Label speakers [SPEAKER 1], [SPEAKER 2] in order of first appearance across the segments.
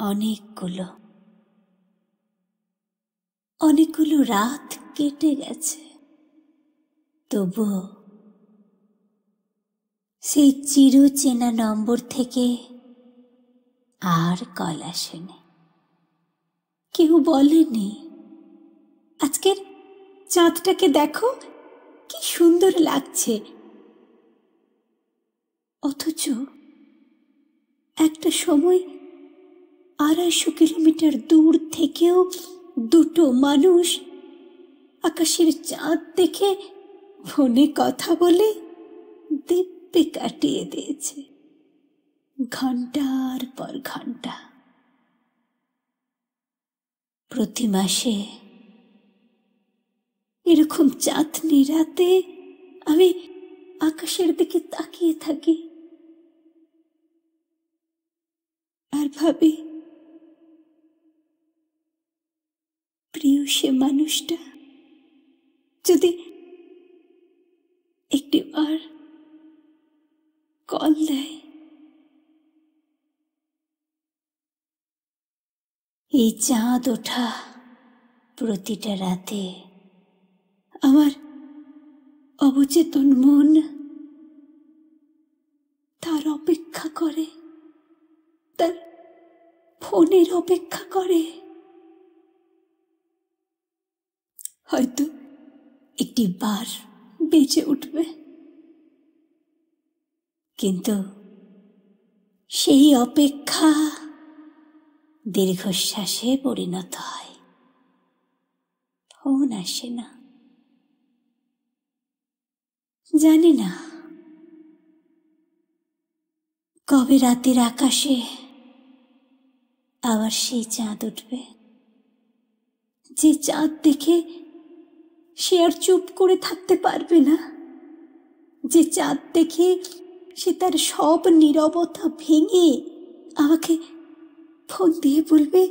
[SPEAKER 1] অনেকগুলো অনেকগুলো রাত কেটে গেছে, তবুও সেই চিরচেনা নম্বর থেকে আর কল আসেনি। কেউ বলেনি, আজকের চাঁদটাকে দেখো কি সুন্দর লাগছে। অথচ একটা সময় 250 কিলোমিটার দূর থেকেও দুটো মানুষ আকাশের চাঁদ দেখে ফোনে কথা বলে দিব্যি কাটিয়ে দিয়েছে ঘন্টার পর ঘন্টা। প্রতি মাসে এরকম চাঁদনি রাতে আমি আকাশের দিকে তাকিয়ে থাকি আর ভাবি, প্রিয় সে মানুষটা যদি একটিবার কল দেয়। এই চাঁদ ওঠা প্রতিটা রাতে আমার অবচেতন মন তার অপেক্ষা করে, তার ফোনের অপেক্ষা করে। হয়তো একটি বার বেঁচে উঠবে, কিন্তু সেই অপেক্ষা দীর্ঘশ্বাসে পরিণত হয়। ফোন আসে না। জানি না কবে রাতের আকাশে আবার সেই চাঁদ উঠবে, যে চাঁদ দেখে সে আর চুপ করে থাকতে পারবে না, যে চাঁদ দেখে সে তার সব নীরবতা ভেঙে আমাকে ফোন দিয়ে বলবে,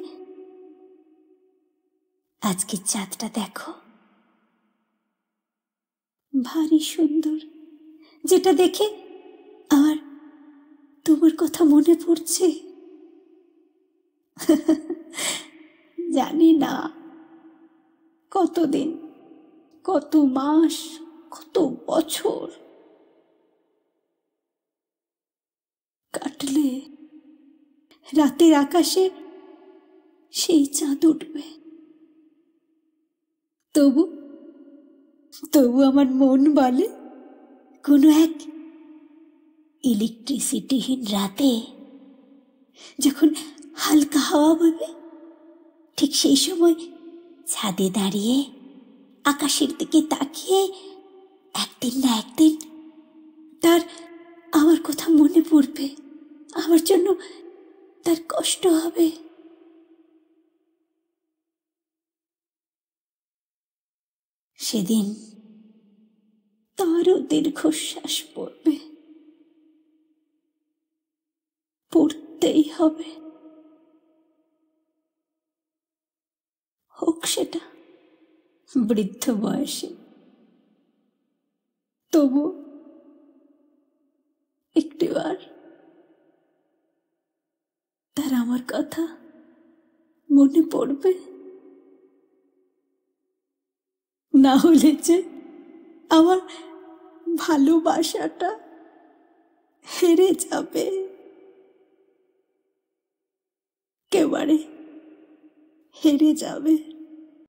[SPEAKER 1] আজকে চাঁদটা দেখো, ভারী সুন্দর, যেটা দেখে আমার তোমার কথা মনে পড়ছে। জানি না কতদিন, কত মাস, কত বছর কাটলে রাতের আকাশে সেই চাঁদ উঠবে। তবু তবু আমার মন বলে, কোনো এক ইলেকট্রিসিটিহীন রাতে যখন হালকা হাওয়া বইবে, ঠিক সেই সময় ছাদে দাঁড়িয়ে আকাশের দিকে তাকিয়ে একদিন না একদিন তার আমার কথা মনে পড়বে, আমার জন্য তার কষ্ট হবে। সেদিন তারও দীর্ঘশ্বাস পড়বে, পড়তেই হবে, হোক সেটা বৃদ্ধ বয়সে। তবু একটিবার তার আমার কথা মনে পড়বে, না হলে যে আমার ভালোবাসাটা হেরে যাবে, একেবারে হেরে যাবে।